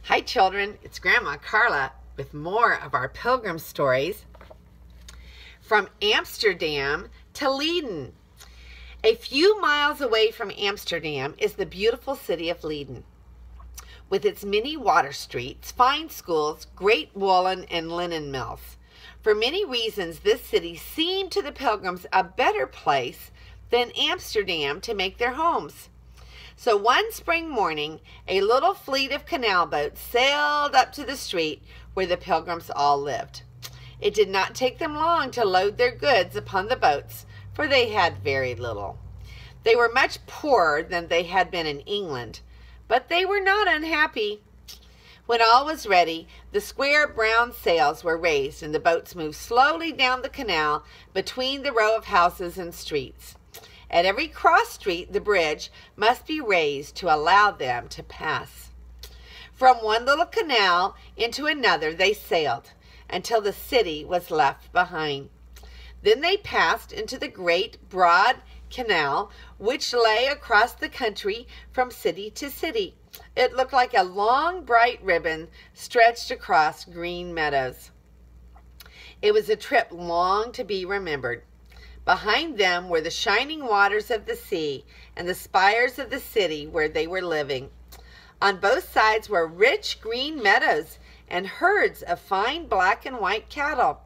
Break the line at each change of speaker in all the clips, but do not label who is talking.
Hi children, it's Grandma Carla with more of our Pilgrim stories. From Amsterdam to Leiden. A few miles away from Amsterdam is the beautiful city of Leiden. With its many water streets, fine schools, great woolen and linen mills. For many reasons, this city seemed to the Pilgrims a better place than Amsterdam to make their homes. So one spring morning, a little fleet of canal boats sailed up to the street where the Pilgrims all lived. It did not take them long to load their goods upon the boats, for they had very little. They were much poorer than they had been in England, but they were not unhappy. When all was ready, the square brown sails were raised and the boats moved slowly down the canal between the row of houses and streets. At every cross street, the bridge must be raised to allow them to pass. From one little canal into another they sailed until the city was left behind. Then they passed into the great broad canal which lay across the country from city to city. It looked like a long bright ribbon stretched across green meadows. It was a trip long to be remembered. Behind them were the shining waters of the sea and the spires of the city where they were living. On both sides were rich green meadows and herds of fine black and white cattle.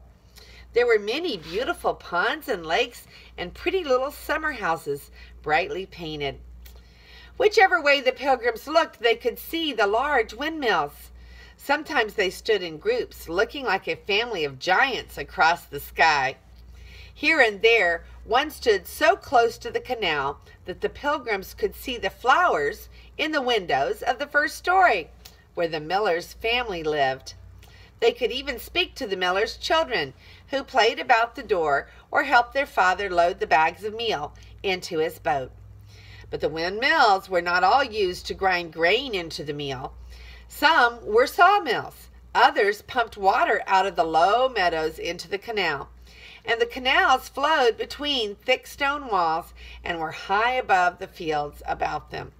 There were many beautiful ponds and lakes and pretty little summer houses brightly painted. Whichever way the Pilgrims looked, they could see the large windmills. Sometimes they stood in groups, looking like a family of giants across the sky. Here and there, one stood so close to the canal that the Pilgrims could see the flowers in the windows of the first story, where the miller's family lived. They could even speak to the miller's children, who played about the door or helped their father load the bags of meal into his boat. But the windmills were not all used to grind grain into the meal. Some were sawmills. Others pumped water out of the low meadows into the canal. And the canals flowed between thick stone walls and were high above the fields about them.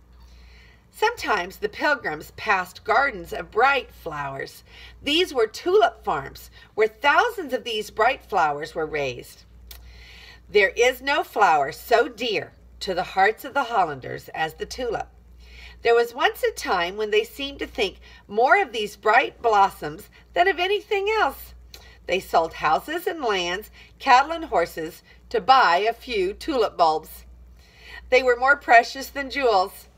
Sometimes the Pilgrims passed gardens of bright flowers. These were tulip farms, where thousands of these bright flowers were raised. There is no flower so dear to the hearts of the Hollanders as the tulip. There was once a time when they seemed to think more of these bright blossoms than of anything else. They sold houses and lands, cattle and horses to buy a few tulip bulbs. They were more precious than jewels.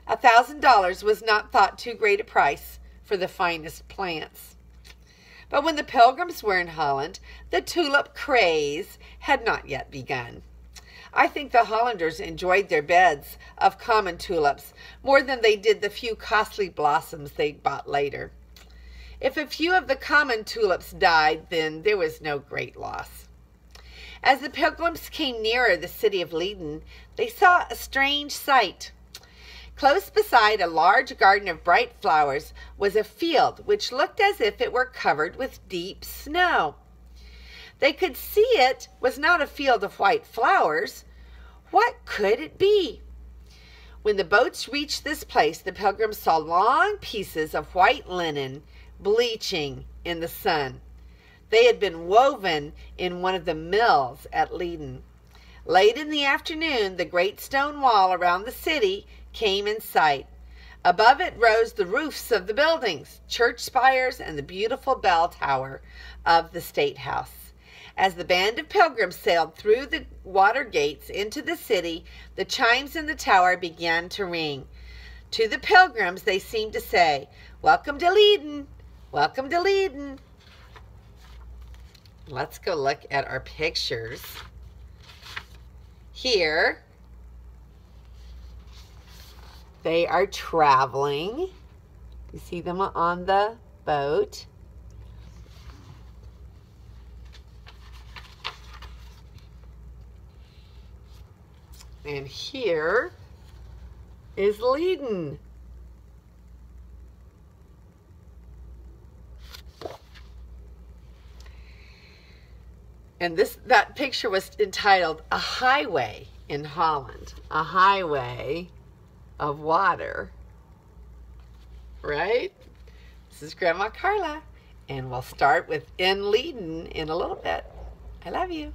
$1,000 was not thought too great a price for the finest plants. But when the Pilgrims were in Holland, the tulip craze had not yet begun. I think the Hollanders enjoyed their beds of common tulips more than they did the few costly blossoms they bought later. If a few of the common tulips died, then there was no great loss. As the Pilgrims came nearer the city of Leiden, they saw a strange sight. Close beside a large garden of bright flowers was a field which looked as if it were covered with deep snow. They could see it was not a field of white flowers. What could it be? When the boats reached this place, the Pilgrims saw long pieces of white linen bleaching in the sun. They had been woven in one of the mills at Leiden. Late in the afternoon, the great stone wall around the city came in sight. Above it rose the roofs of the buildings, church spires, and the beautiful bell tower of the State House. As the band of Pilgrims sailed through the water gates into the city, the chimes in the tower began to ring. To the Pilgrims, they seemed to say, "Welcome to Leiden! Welcome to Leiden!" Let's go look at our pictures. Here, they are traveling. You see them on the boat. And here is Leiden. And that picture was entitled "A Highway in Holland." A highway of water, right? This is Grandma Carla, and we'll start with in Leiden in a little bit. I love you.